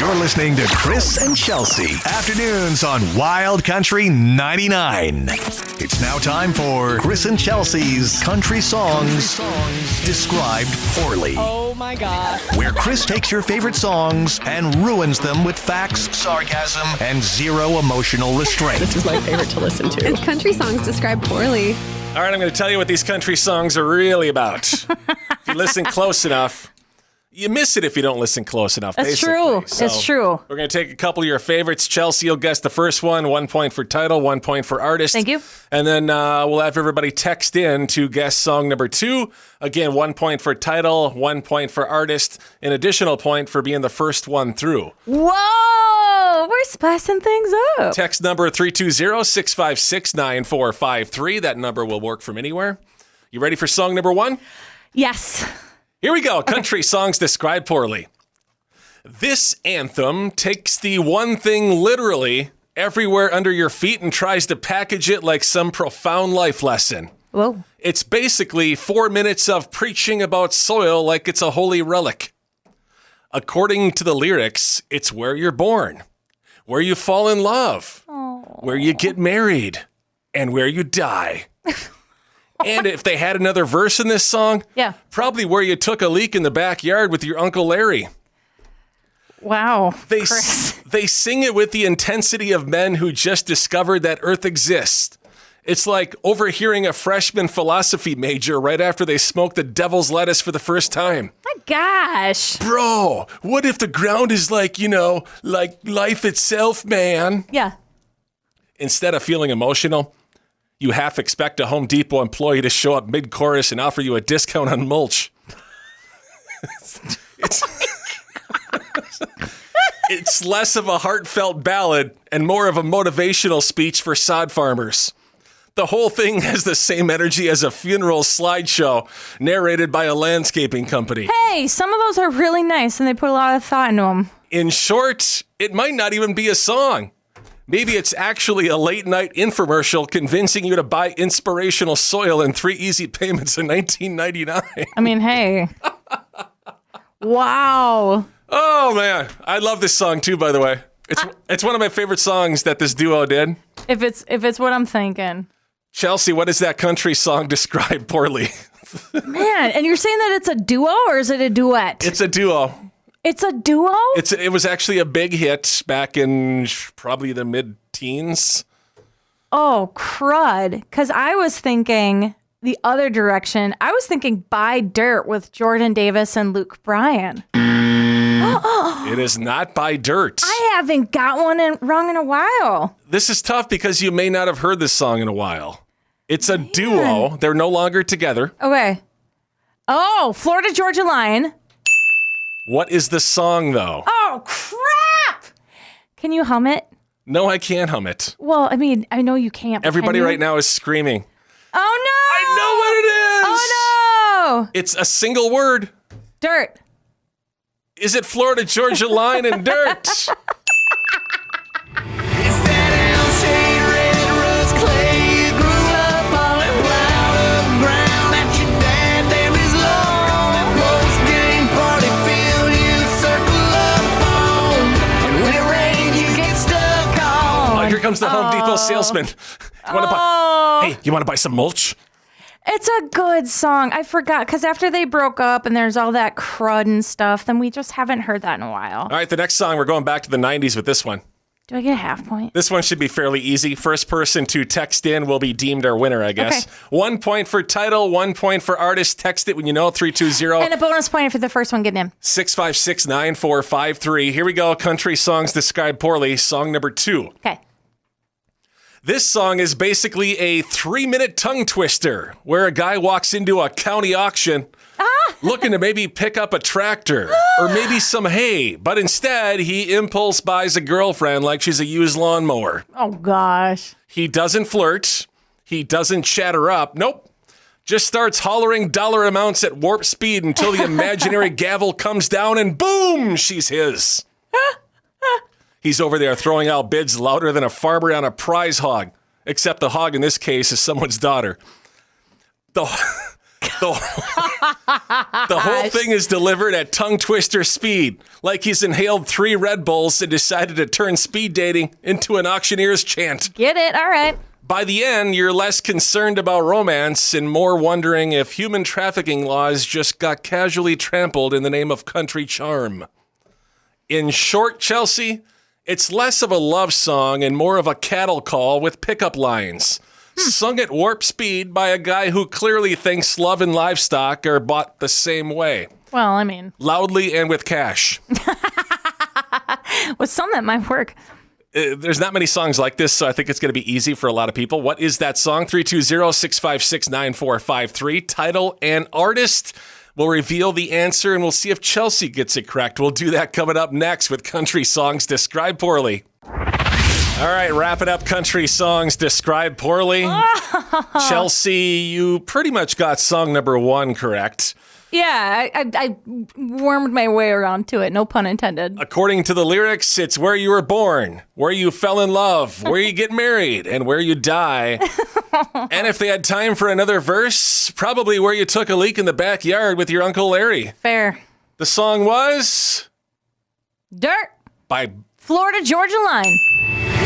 You're listening to Chris and Chelsea. Afternoons on Wild Country 99. It's now time for Chris and Chelsea's Country Songs Described Poorly. Oh my God. Where Chris takes your favorite songs and ruins them with facts, sarcasm, and zero emotional restraint. This is my favorite to listen to. It's country songs described poorly. All right, I'm going to tell you what these country songs are really about. If you listen close enough, you miss it if you don't listen close enough. That's basically. true. So It's true. We're going to take a couple of your favorites. Chelsea will guess the first one. 1 point for title, 1 point for artist. Thank you. And then we'll have everybody text in to guess song number 2. Again, 1 point for title, 1 point for artist, an additional point for being the first one through. Whoa! We're spicing things up. Text number 320-656-9453. That number will work from anywhere. You ready for song number 1? Yes. Here we go. Country songs described poorly. This anthem takes the one thing literally everywhere under your feet and tries to package it like some profound life lesson. Whoa. It's basically 4 minutes of preaching about soil like it's a holy relic. According to the lyrics, it's where you're born, where you fall in love, where you get married, and where you die. And if they had another verse in this song, probably where you took a leak in the backyard with your Uncle Larry. Wow. They sing it with the intensity of men who just discovered that Earth exists. It's like overhearing a freshman philosophy major right after they smoked the devil's lettuce for the first time. My gosh. Bro, what if the ground is like, like life itself, man? Yeah. Instead of feeling emotional, you half expect a Home Depot employee to show up mid-chorus and offer you a discount on mulch. It's less of a heartfelt ballad and more of a motivational speech for sod farmers. The whole thing has the same energy as a funeral slideshow narrated by a landscaping company. Hey, some of those are really nice and they put a lot of thought into them. In short, it might not even be a song. Maybe it's actually a late-night infomercial convincing you to buy inspirational soil in 3 easy payments in 1999. I mean, hey. Wow. Oh, man. I love this song, too, by the way. It's one of my favorite songs that this duo did. If it's what I'm thinking. Chelsea, what does that country song describe poorly? Man, and you're saying that it's a duo or is it a duet? It's a duo. It's a duo? It was actually a big hit back in probably the mid-teens. Oh, crud. Because I was thinking the other direction. I was thinking Buy Dirt with Jordan Davis and Luke Bryan. It is not Buy Dirt. I haven't got one wrong in a while. This is tough because you may not have heard this song in a while. It's a duo. They're no longer together. Okay. Oh, Florida Georgia Line. What is the song, though? Oh, crap! Can you hum it? No, I can't hum it. Well, I mean, I know you can't. Everybody right now is screaming. Oh, no! I know what it is! Oh, no! It's a single word. Dirt. Is it Florida Georgia Line and Dirt? Here comes the Home Depot salesman. You want to buy some mulch? It's a good song. I forgot because after they broke up and there's all that crud and stuff, then we just haven't heard that in a while. All right, the next song, we're going back to the 90s with this one. Do I get a half point? This one should be fairly easy. First person to text in will be deemed our winner, I guess. Okay. 1 point for title, 1 point for artist. Text it when you know, 320. And a bonus point for the first one getting in. 656-9453. Here we go. Country songs described poorly. Song number 2. Okay. This song is basically a 3-minute tongue twister where a guy walks into a county auction looking to maybe pick up a tractor or maybe some hay, but instead he impulse buys a girlfriend like she's a used lawnmower. Oh, gosh. He doesn't flirt. He doesn't chat her up. Nope. Just starts hollering dollar amounts at warp speed until the imaginary gavel comes down and boom, she's his. He's over there throwing out bids louder than a farmer on a prize hog, except the hog in this case is someone's daughter. The The whole thing is delivered at tongue twister speed, like he's inhaled 3 Red Bulls and decided to turn speed dating into an auctioneer's chant. Get it? All right. By the end, you're less concerned about romance and more wondering if human trafficking laws just got casually trampled in the name of country charm. In short, Chelsea, it's less of a love song and more of a cattle call with pickup lines. Sung at warp speed by a guy who clearly thinks love and livestock are bought the same way. Well, I mean, Loudly and with cash. with some that might work. There's not many songs like this, so I think it's going to be easy for a lot of people. What is that song? 320-656-9453. Title and artist. We'll reveal the answer, and we'll see if Chelsea gets it correct. We'll do that coming up next with Country Songs Described Poorly. All right, wrapping up Country Songs Described Poorly. Chelsea, you pretty much got song number 1 correct. Yeah, I wormed my way around to it. No pun intended. According to the lyrics, it's where you were born, where you fell in love, where you get married, and where you die. And if they had time for another verse, probably where you took a leak in the backyard with your Uncle Larry. Fair. The song was Dirt. by Florida Georgia Line.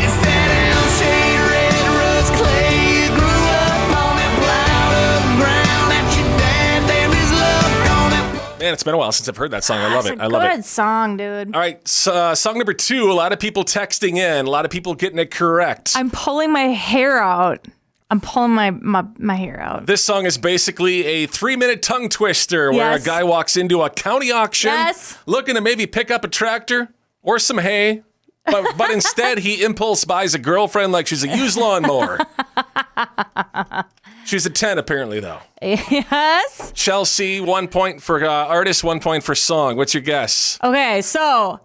It's that L-shaped red rust clay. You grew up on that plowed up ground that your dad there is loved on that. Man, it's been a while since I've heard that song. I love it. It's a I love good it. song, dude. All right, so, song number 2. A lot of people texting in. A lot of people getting it correct. I'm pulling my hair out. I'm pulling my hair out. This song is basically a 3-minute tongue twister where a Yes. guy walks into a county auction Yes. looking to maybe pick up a tractor or some hay. But instead, he impulse buys a girlfriend like she's a used lawnmower. She's a 10, apparently, though. Yes. Chelsea, 1 point for artist, 1 point for song. What's your guess? Okay, so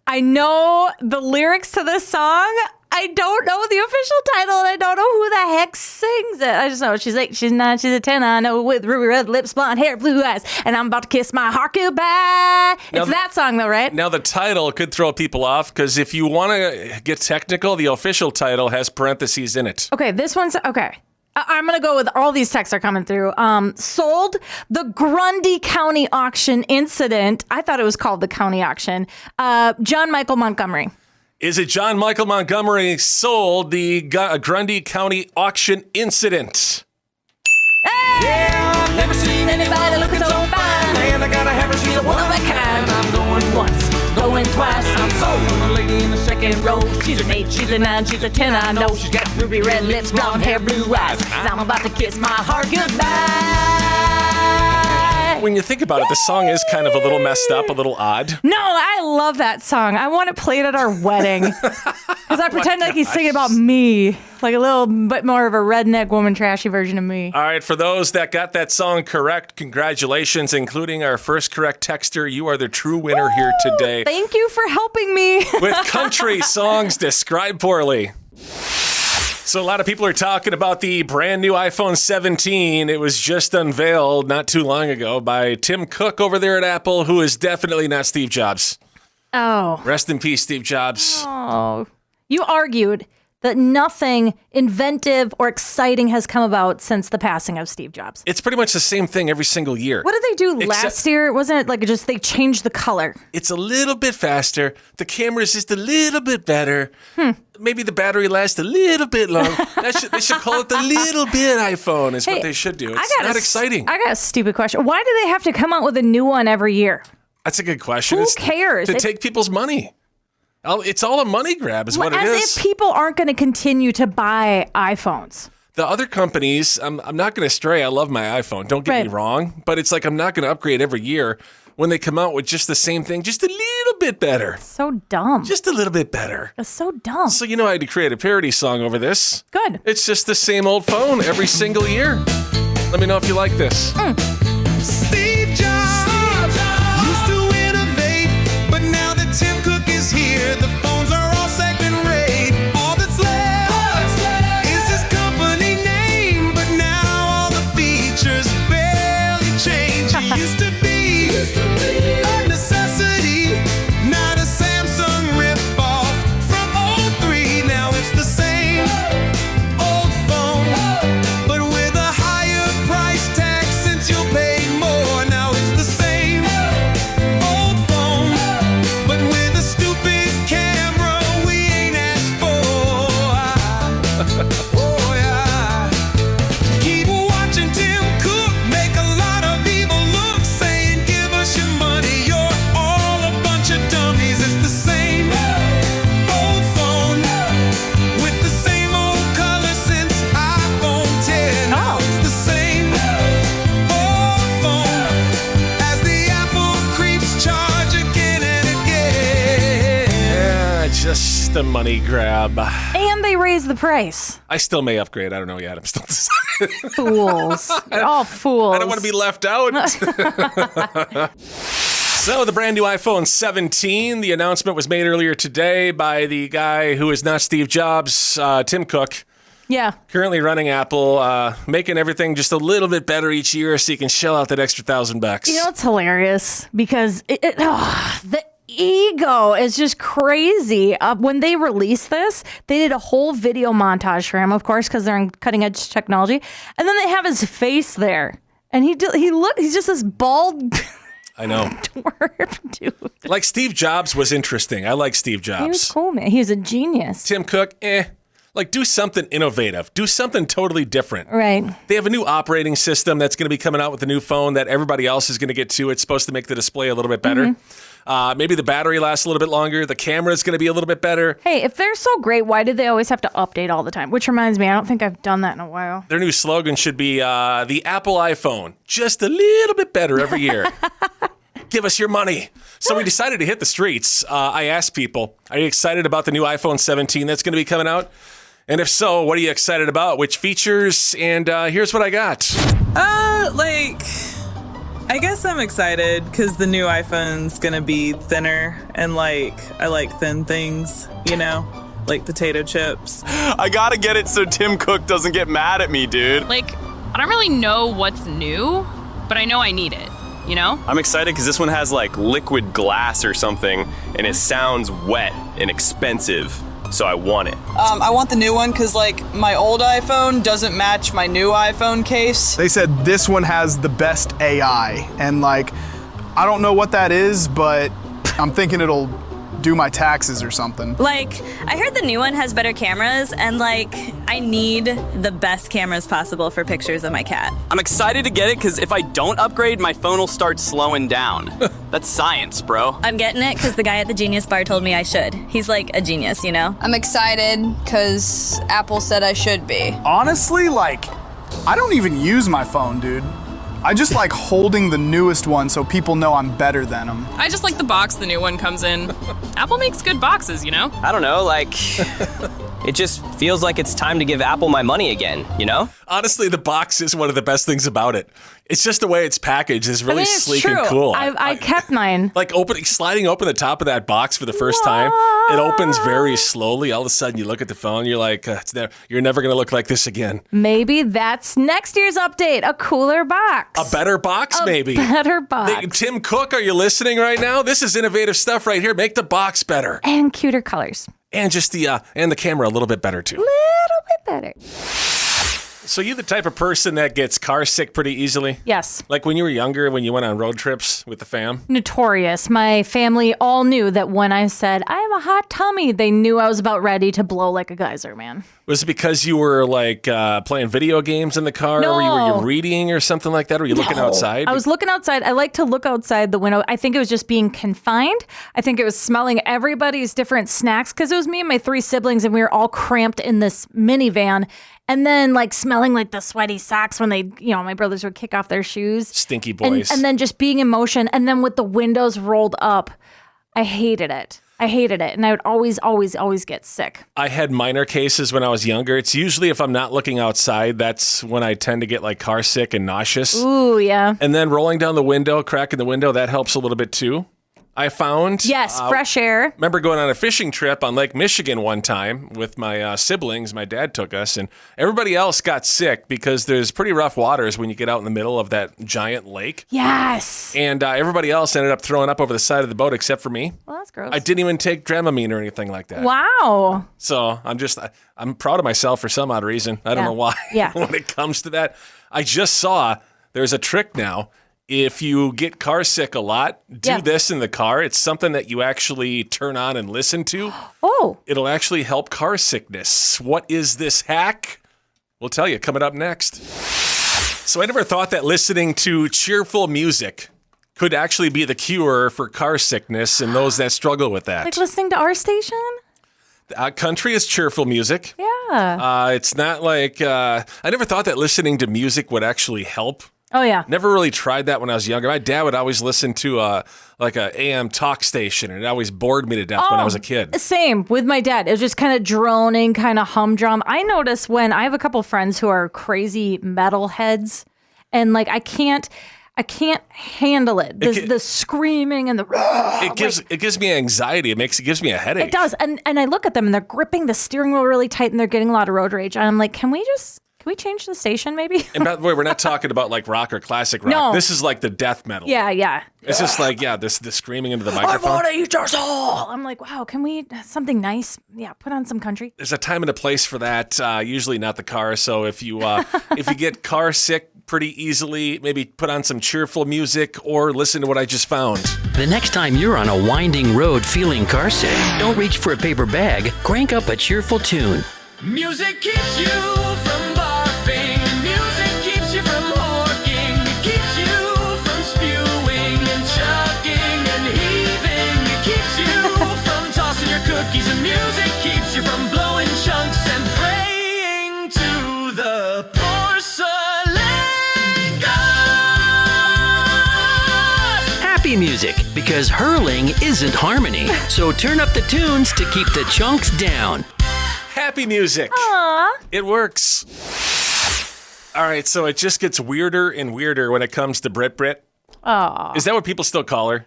I know the lyrics to this song. I don't know the official title, and I don't know who the heck sings it. I just know she's 8, she's 9, she's a 10. I know with ruby red lips, blonde hair, blue eyes, and I'm about to kiss my heart goodbye. It's that song, though, right? Now, the title could throw people off because if you want to get technical, the official title has parentheses in it. Okay, this one's okay. I'm going to go with all these texts are coming through. Sold the Grundy County Auction Incident. I thought it was called the County Auction. John Michael Montgomery. Is it John Michael Montgomery sold the Grundy County Auction Incident? Hey! I've never seen Anybody looking so fine. and I gotta have her, she's a one of a kind. I'm going once, going twice. I'm sold on a lady in the second row. She's an 8, she's a 9, she's a 10. I know she's got ruby red lips, blonde hair, blue eyes. And I'm about to kiss my heart goodbye. When you think about it, the song is kind of a little messed up, a little odd. No, I love that song. I want it played at our wedding. Because I pretend like he's singing about me. Like a little bit more of a redneck woman trashy version of me. All right, for those that got that song correct, congratulations, including our first correct texter. You are the true winner here today Thank you for helping me. with Country Songs Described Poorly. So a lot of people are talking about the brand new iPhone 17. It was just unveiled not too long ago by Tim Cook over there at Apple, who is definitely not Steve Jobs. Oh. Rest in peace, Steve Jobs. Oh. You argued that nothing inventive or exciting has come about since the passing of Steve Jobs. It's pretty much the same thing every single year. What did they do last year? Wasn't it like just they changed the color? It's a little bit faster. The camera's just a little bit better. Maybe the battery lasts a little bit long. They should call it the little bit iPhone is what they should do. It's not exciting. I got a stupid question. Why do they have to come out with a new one every year? That's a good question. Who It's cares? To take people's money. It's all a money grab is what it As is. if people aren't going to continue to buy iPhones. The other companies, I'm not going to stray. I love my iPhone. Don't get me wrong. But it's like I'm not going to upgrade every year when they come out with just the same thing, just a little bit better. So dumb. Just a little bit better. It's so dumb. So I had to create a parody song over this. Good. It's just the same old phone every single year. Let me know if you like this. Steve Jobs used to innovate, but now that Tim Cook is here, the phones are all second rate. All that's left is his company name, but now all the features barely change. He used to be a necessity, not a Samsung ripoff from '03. Now it's the same old phone, but with a higher price tag since you'll pay more a money grab. And they raised the price. I still may upgrade. I don't know yet. I'm still deciding. Fools. They're all fools. I don't want to be left out. So the brand new iPhone 17, the announcement was made earlier today by the guy who is not Steve Jobs, Tim Cook. Yeah. Currently running Apple, making everything just a little bit better each year so you can shell out that extra $1,000. You know, it's hilarious because the ego is just crazy. When they released this, they did a whole video montage for him, of course, because they're in cutting edge technology. And then they have his face there. And he's just this bald I know. dwarf dude. Like Steve Jobs was interesting. I like Steve Jobs. He was cool, man. He was a genius. Tim Cook, Like, do something innovative. Do something totally different. Right. They have a new operating system that's going to be coming out with a new phone that everybody else is going to get to. It's supposed to make the display a little bit better. Maybe the battery lasts a little bit longer. The camera is going to be a little bit better. Hey, if they're so great, why do they always have to update all the time? Which reminds me, I don't think I've done that in a while. Their new slogan should be the Apple iPhone, just a little bit better every year. Give us your money. So we decided to hit the streets. I asked people, are you excited about the new iPhone 17 that's going to be coming out? And if so, what are you excited about? Which features? And here's what I got. I guess I'm excited because the new iPhone's gonna be thinner and I like thin things, like potato chips. I gotta get it so Tim Cook doesn't get mad at me, dude. I don't really know what's new, but I know I need it, I'm excited because this one has liquid glass or something, and it sounds wet and expensive. So I want it. I want the new one because, my old iPhone doesn't match my new iPhone case. They said this one has the best AI, and, I don't know what that is, but I'm thinking it'll do my taxes or something. I heard the new one has better cameras, and, I need the best cameras possible for pictures of my cat. I'm excited to get it because if I don't upgrade, my phone will start slowing down. That's science, bro. I'm getting it because the guy at the Genius Bar told me I should. He's a genius, I'm excited because Apple said I should be. Honestly, I don't even use my phone, dude. I just like holding the newest one so people know I'm better than them. I just like the box the new one comes in. Apple makes good boxes, I don't know, it just feels like it's time to give Apple my money again, Honestly, the box is one of the best things about it. It's just the way it's packaged is really sleek true. and cool. I kept mine. Sliding open the top of that box for the first time, it opens very slowly. All of a sudden, you look at the phone, you're like, you're never going to look like this again. Maybe that's next year's update, a cooler box. A better box, maybe. Better box. Tim Cook, are you listening right now? This is innovative stuff right here. Make the box better. And cuter colors. And just the camera a little bit better, too. Little bit better. So you the type of person that gets car sick pretty easily? Yes. Like when you were younger, when you went on road trips with the fam? Notorious. My family all knew that when I said, I have a hot tummy, they knew I was about ready to blow like a geyser, man. Was it because you were playing video games in the car? No. Or were you reading or something like that? Or were you looking outside? I was looking outside. I like to look outside the window. I think it was just being confined. I think it was smelling everybody's different snacks because it was me and my 3 siblings and we were all cramped in this minivan. And then smelling the sweaty socks when they, my brothers would kick off their shoes. Stinky boys. And then just being in motion. And then with the windows rolled up, I hated it. And I would always get sick. I had minor cases when I was younger. It's usually if I'm not looking outside, that's when I tend to get car sick and nauseous. Ooh, yeah. And then rolling down the window, cracking the window, that helps a little bit too. I found. Yes, fresh air. Remember going on a fishing trip on Lake Michigan one time with my siblings. My dad took us, and everybody else got sick because there's pretty rough waters when you get out in the middle of that giant lake. Yes. And everybody else ended up throwing up over the side of the boat except for me. Well, that's gross. I didn't even take Dramamine or anything like that. Wow. So I'm proud of myself for some odd reason. I don't know why. Yeah. When it comes to that, I just saw there's a trick now. If you get car sick a lot, do this in the car. It's something that you actually turn on and listen to. Oh. It'll actually help car sickness. What is this hack? We'll tell you coming up next. So I never thought that listening to cheerful music could actually be the cure for car sickness and those that struggle with that. Like listening to our station? Country is cheerful music. Yeah. It's not I never thought that listening to music would actually help. Oh, yeah. Never really tried that when I was younger. My dad would always listen to like a AM talk station, and it always bored me to death when I was a kid. Same with my dad. It was just kind of droning, kind of humdrum. I notice when I have a couple friends who are crazy metal heads, and like I can't handle it. The screaming and the it gives me anxiety. It gives me a headache. It does. And I look at them and they're gripping the steering wheel really tight and they're getting a lot of road rage. And I'm like, can we change the station maybe? And by the way, we're not talking about like rock or classic rock. No. This is like the death metal. Yeah. It's just like, this screaming into the microphone. I want to eat your soul. I'm like, wow, can we, something nice? Yeah, put on some country. There's a time and a place for that. Usually not the car. So if you get car sick pretty easily, maybe put on some cheerful music or listen to what I just found. The next time you're on a winding road feeling car sick, don't reach for a paper bag. Crank up a cheerful tune. Music keeps you from barfing. Music keeps you from horking. It keeps you from spewing and chugging and heaving. It keeps you from tossing your cookies. And music keeps you from blowing chunks and praying to the porcelain god. Happy music, because hurling isn't harmony. So turn up the tunes to keep the chunks down. Happy music. Aww. It works. All right, so it just gets weirder and weirder when it comes to Brit. Aww. Is that what people still call her?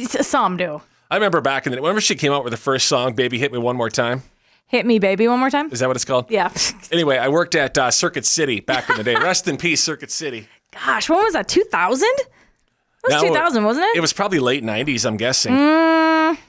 Some do. I remember back in the day, whenever she came out with the first song, Baby Hit Me One More Time. Hit me, baby, one more time? Is that what it's called? Yeah. Anyway, I worked at Circuit City back in the day. Rest in peace, Circuit City. Gosh, when was that? 2000? It was 2000, wasn't it? It was probably late 90s, I'm guessing.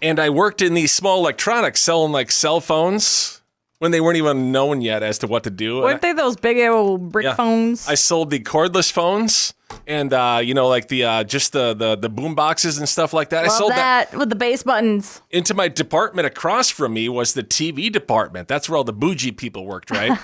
And I worked in these small electronics selling like cell phones when they weren't even known yet as to what to do. Weren't they those big old brick phones? I sold the cordless phones and, like the just the boom boxes and stuff like that. Love I sold that with the bass buttons. Into my department across from me was the TV department. That's where all the bougie people worked, right?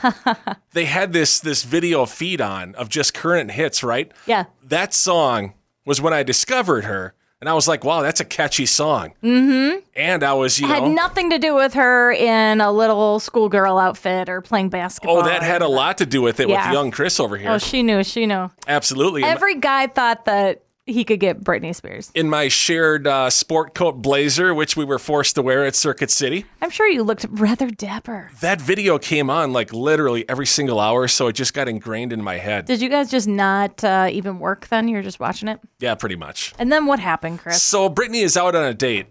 They had this video feed on of just current hits, right? Yeah. That song was when I discovered her. And I was like, wow, that's a catchy song. Mm-hmm. And I was, It had nothing to do with her in a little schoolgirl outfit or playing basketball. Oh, that had a lot to do with it with young Chris over here. Oh, she knew. Absolutely. Every guy thought that he could get Britney Spears. In my shared sport coat blazer, which we were forced to wear at Circuit City. I'm sure you looked rather dapper. That video came on like literally every single hour, so it just got ingrained in my head. Did you guys just not even work then? You were just watching it? Yeah, pretty much. And then what happened, Chris? So Britney is out on a date.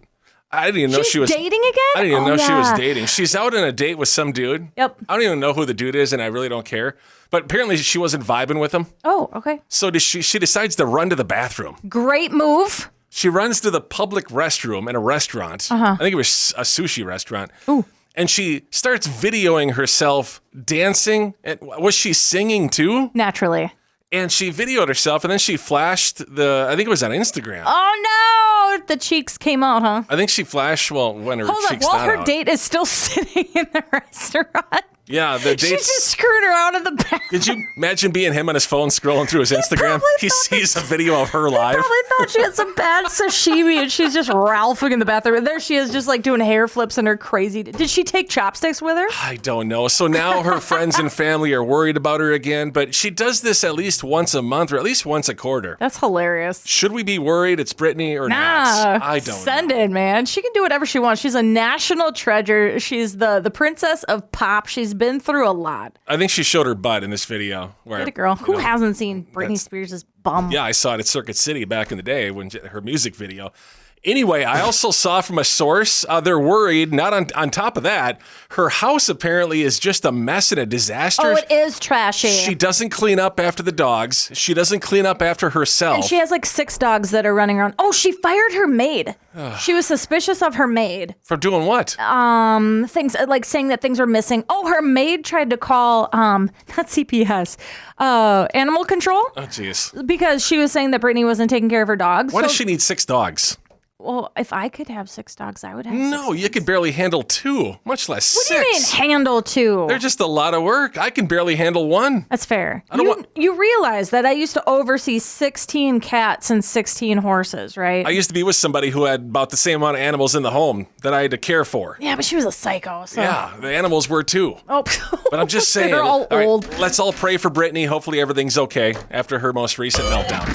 I didn't even know she was dating again? I didn't even know she was dating. She's out on a date with some dude. Yep. I don't even know who the dude is, and I really don't care. But apparently she wasn't vibing with him. Oh, okay. So she decides to run to the bathroom. Great move. She runs to the public restroom in a restaurant. I think it was a sushi restaurant. Ooh. And she starts videoing herself dancing. Was she singing too? Naturally. And she videoed herself, and then she flashed I think it was on Instagram. Oh, no! The cheeks came out, huh? I think she flashed, when her cheeks while not her out. date is still sitting in the restaurant. Yeah, the She's date's... just screwing around in the back. Did you imagine being him on his phone scrolling through his Instagram? He sees a video of her live. Probably thought she had some bad sashimi and she's just ralphing in the bathroom. And there she is just like doing hair flips and her crazy. Did she take chopsticks with her? I don't know. So now her friends and family are worried about her again, but she does this at least once a month or at least once a quarter. That's hilarious. Should we be worried it's Britney or not? I don't Send it, man. She can do whatever she wants. She's a national treasure. She's the princess of pop. She's been through a lot. I think she showed her butt in this video. Where, Get a girl. Who hasn't seen Britney Spears' bum? Yeah, I saw it at Circuit City back in the day when her music video. Anyway, I also saw from a source, they're worried, not on top of that, her house apparently is just a mess and a disaster. Oh, it is trashy. She doesn't clean up after the dogs. She doesn't clean up after herself. And she has like 6 dogs that are running around. Oh, she fired her maid. She was suspicious of her maid. For doing what? Things like saying that things were missing. Oh, her maid tried to call, not CPS, animal control. Oh, jeez. Because she was saying that Britney wasn't taking care of her dogs. Why does she need 6 dogs? Well, if I could have 6 dogs, I would have 6 No, you can barely handle 2, much less 6. What do you mean handle 2? They're just a lot of work. I can barely handle 1. That's fair. I don't want... You realize that I used to oversee 16 cats and 16 horses, right? I used to be with somebody who had about the same amount of animals in the home that I had to care for. Yeah, but she was a psycho. So. Yeah, the animals were too. Oh, but I'm just saying. They're all old. Right, let's all pray for Britney. Hopefully everything's okay after her most recent meltdown.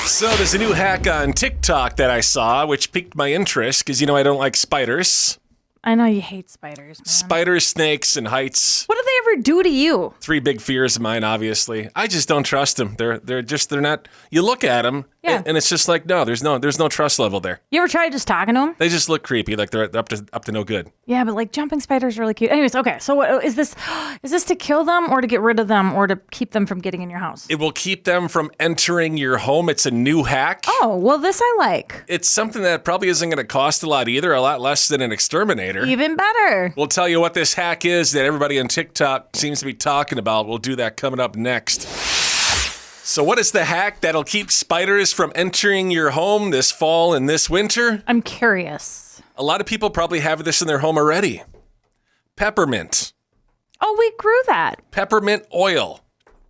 So there's a new hack on TikTok that I saw, which piqued my interest because, I don't like spiders. I know you hate spiders, man. Spiders, snakes, and heights. What do they ever do to you? 3 big fears of mine, obviously. I just don't trust them. They're not. You look at them, and it's just like, no, there's no trust level there. You ever tried just talking to them? They just look creepy, like they're up to no good. Yeah, but like jumping spiders are really cute. Anyways, okay. So what is this? Is this to kill them or to get rid of them or to keep them from getting in your house? It will keep them from entering your home. It's a new hack. Oh, well, this I like. It's something that probably isn't going to cost a lot either, a lot less than an exterminator. Even better. We'll tell you what this hack is that everybody on TikTok seems to be talking about. We'll do that coming up next. So what is the hack that'll keep spiders from entering your home this fall and this winter? I'm curious. A lot of people probably have this in their home already. Peppermint. Oh, we grew that. Peppermint oil.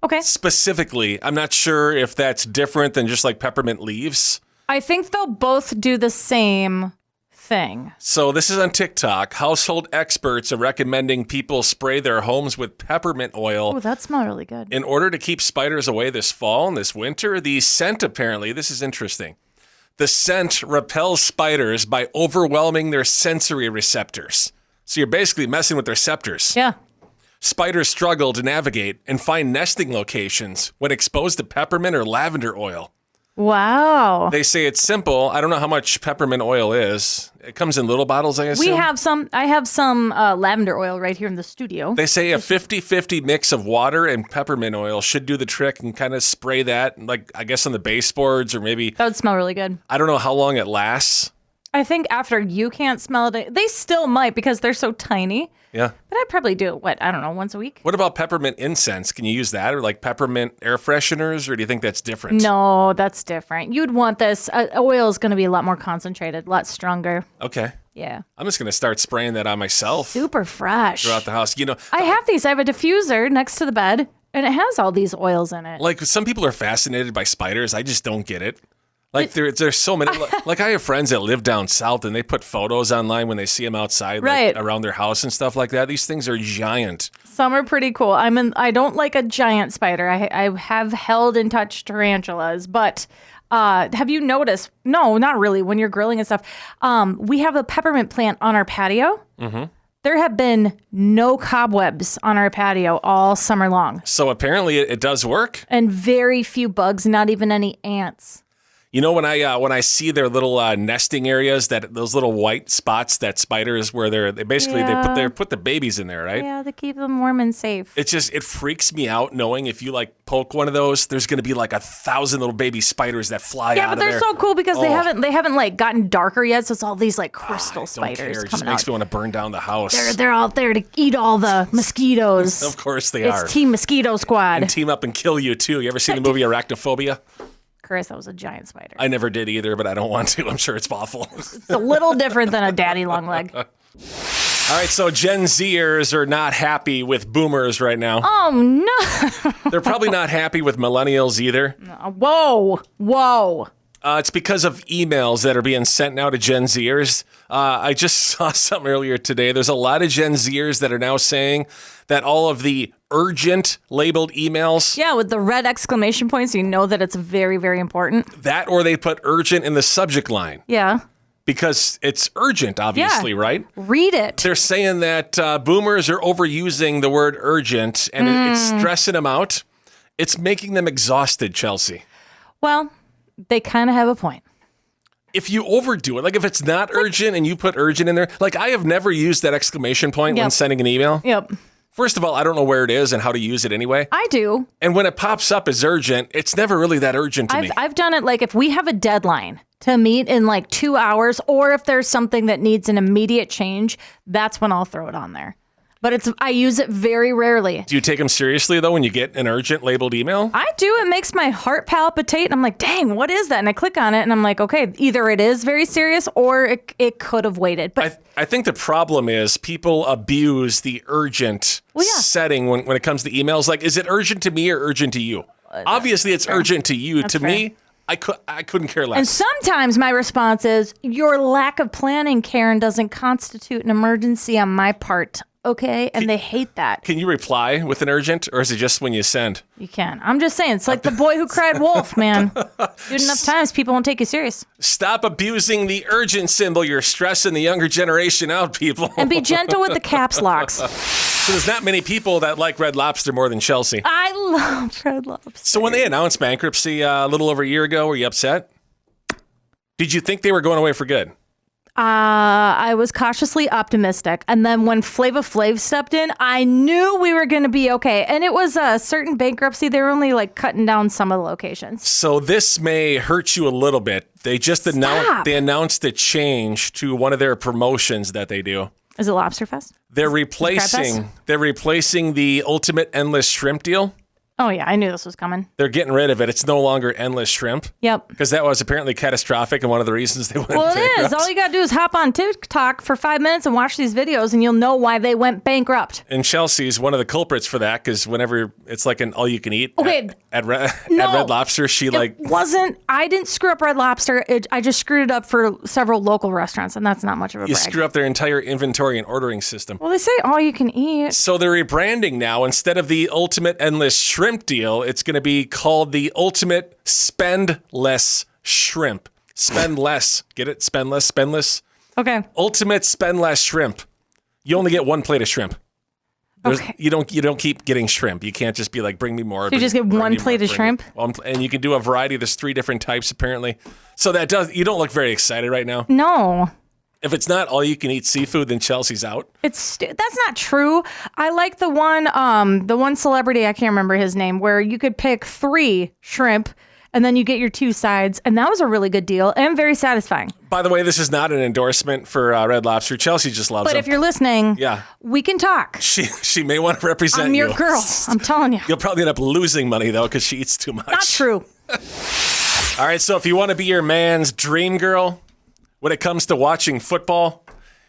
Okay. Specifically, I'm not sure if that's different than just like peppermint leaves. I think they'll both do the same thing. So this is on TikTok. Household experts are recommending people spray their homes with peppermint oil. Oh, that smells really good. In order to keep spiders away this fall and this winter. The scent, apparently, this is interesting. The scent repels spiders by overwhelming their sensory receptors. So you're basically messing with their receptors. Yeah. Spiders struggle to navigate and find nesting locations when exposed to peppermint or lavender oil. Wow. They say it's simple. I don't know how much peppermint oil is. It comes in little bottles, I assume. We have some. I have some lavender oil right here in the studio. They say a 50-50 mix of water and peppermint oil should do the trick and kind of spray that, like, I guess on the baseboards or maybe. That would smell really good. I don't know how long it lasts. I think after you can't smell it, they still might because they're so tiny. Yeah. But I'd probably do it, I don't know, once a week? What about peppermint incense? Can you use that or like peppermint air fresheners, or do you think that's different? No, that's different. You'd want this. Oil is going to be a lot more concentrated, a lot stronger. Okay. Yeah. I'm just going to start spraying that on myself. Super fresh. Throughout the house. I have these. I have a diffuser next to the bed, and it has all these oils in it. Like, some people are fascinated by spiders. I just don't get it. Like, there's so many. Like, I have friends that live down south, and they put photos online when they see them outside, right, like, around their house and stuff like that. These things are giant. Some are pretty cool. I don't like a giant spider. I have held and touched tarantulas, but have you noticed? No, not really. When you're grilling and stuff, we have a peppermint plant on our patio. Mm-hmm. There have been no cobwebs on our patio all summer long. So apparently it does work. And very few bugs, not even any ants. You know, when I see their little nesting areas, those little white spots that spiders where they put the babies in there, right? Yeah, to keep them warm and safe. It freaks me out knowing if you like poke one of those, there's going to be like 1,000 little baby spiders that fly out of there. Yeah, but they're so cool because they haven't like gotten darker yet, so it's all these like crystal spiders coming out. It just coming makes me want to burn down the house. They're out there to eat all the mosquitoes. Of course they are. It's Team Mosquito Squad. And team up and kill you too. You ever seen the movie Arachnophobia? Chris, that was a giant spider. I never did either, but I don't want to. I'm sure it's awful. It's a little different than a daddy long leg. All right, so Gen Zers are not happy with boomers right now. Oh, no. They're probably not happy with millennials either. Whoa. It's because of emails that are being sent now to Gen Zers. I just saw something earlier today. There's a lot of Gen Zers that are now saying that all of the urgent labeled emails. Yeah, with the red exclamation points, you know that it's very, very important. That, or they put urgent in the subject line. Yeah. Because it's urgent, obviously, right? Read it. They're saying that boomers are overusing the word urgent, and it's stressing them out. It's making them exhausted, Chelsea. Well, they kind of have a point. If you overdo it, like if it's not urgent and you put urgent in there, like I have never used that exclamation point when sending an email. Yep. First of all, I don't know where it is and how to use it anyway. I do. And when it pops up as urgent, it's never really that urgent to me. I've done it like if we have a deadline to meet in like 2 hours, or if there's something that needs an immediate change, that's when I'll throw it on there. But I use it very rarely. Do you take them seriously, though, when you get an urgent labeled email? I do. It makes my heart palpitate. And I'm like, dang, what is that? And I click on it and I'm like, okay, either it is very serious or it could have waited. But I think the problem is people abuse the urgent setting when it comes to emails. Like, is it urgent to me or urgent to you? Obviously, it's urgent to you. To me, I couldn't care less. And sometimes my response is, your lack of planning, Karen, doesn't constitute an emergency on my part. Okay, and they hate that. Can you reply with an urgent, or is it just when you send? You can. I'm just saying, it's like the boy who cried wolf, man. Do it enough times, people won't take you serious. Stop abusing the urgent symbol. You're stressing the younger generation out, people. And be gentle with the caps locks. So there's not many people that like Red Lobster more than Chelsea. I love Red Lobster. So when they announced bankruptcy a little over a year ago, were you upset? Did you think they were going away for good? I was cautiously optimistic. And then when Flava Flav stepped in, I knew we were going to be okay. And it was a certain bankruptcy. They were only like cutting down some of the locations. So this may hurt you a little bit. They just announced a change to one of their promotions that they do. Is it Lobster Fest? They're replacing the Ultimate Endless Shrimp deal. Oh, yeah. I knew this was coming. They're getting rid of it. It's no longer Endless Shrimp. Yep. Because that was apparently catastrophic and one of the reasons they went bankrupt. Well, it is. All you got to do is hop on TikTok for 5 minutes and watch these videos, and you'll know why they went bankrupt. And Chelsea's one of the culprits for that, because whenever it's like an all-you-can-eat at Red Lobster, I didn't screw up Red Lobster. I just screwed it up for several local restaurants, and that's not much of a brag. You screw up their entire inventory and ordering system. Well, they say all you can eat. So they're rebranding now. Instead of the Ultimate Endless Shrimp deal, it's going to be called the Ultimate Spend Less Shrimp. Spend less. Get it? Spend less, spend less. Okay. Ultimate Spend Less Shrimp. You only get one plate of shrimp. Okay. You don't keep getting shrimp. You can't just be like, bring me more. So you just get one plate of shrimp? And you can do a variety. There's 3 different types, apparently. So you don't look very excited right now. No. If it's not all you can eat seafood, then Chelsea's out. That's not true. I like the one celebrity, I can't remember his name, where you could pick 3 shrimp and then you get your 2 sides. And that was a really good deal and very satisfying. By the way, this is not an endorsement for Red Lobster. Chelsea just loves them. But if you're listening, we can talk. She may want to represent you. I'm your girl. I'm telling you. You'll probably end up losing money, though, because she eats too much. Not true. All right, so if you want to be your man's dream girl, when it comes to watching football,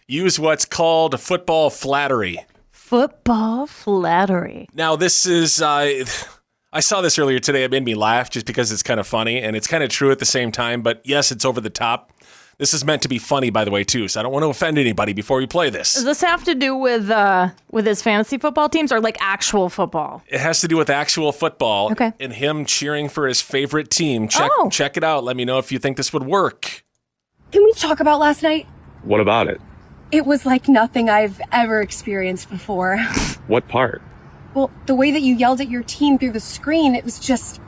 use what's called football flattery. Football flattery. Now, this is, I saw this earlier today. It made me laugh just because it's kind of funny and it's kind of true at the same time. But yes, it's over the top. This is meant to be funny, by the way, too. So I don't want to offend anybody before we play this. Does this have to do with his fantasy football teams or like actual football? It has to do with actual football. Okay. And him cheering for his favorite team. Check it out. Let me know if you think this would work. Can we talk about last night? What about it? It was like nothing I've ever experienced before. What part? Well, the way that you yelled at your team through the screen, it was just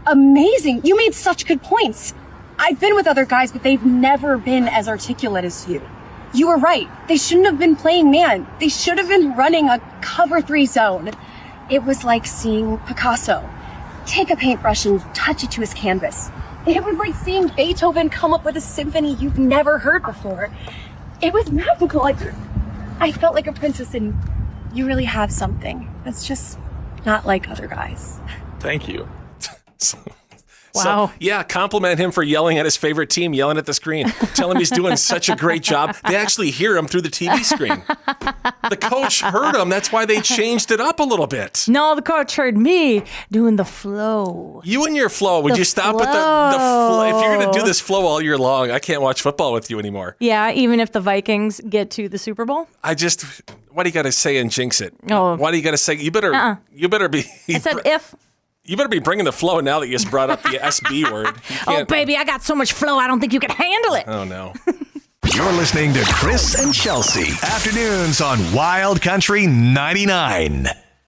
amazing. You made such good points. I've been with other guys, but they've never been as articulate as you. You were right. They shouldn't have been playing man. They should have been running a cover 3 zone. It was like seeing Picasso take a paintbrush and touch it to his canvas. It was like seeing Beethoven come up with a symphony you've never heard before. It was magical. I felt like a princess, and you really have something that's just not like other guys. Thank you. Wow. So, yeah, compliment him for yelling at his favorite team, yelling at the screen. Tell him he's doing such a great job. They actually hear him through the TV screen. The coach heard him. That's why they changed it up a little bit. No, the coach heard me doing the flow. You and your flow. Would you stop with the flow? If you're going to do this flow all year long, I can't watch football with you anymore. Yeah, even if the Vikings get to the Super Bowl? Why do you got to say and jinx it? Oh. Why do you got to say, you better be. I said if. You better be bringing the flow now that you just brought up the SB word. Oh, baby, I got so much flow, I don't think you can handle it. Oh, no. You're listening to Chris and Chelsea. Afternoons on Wild Country 99.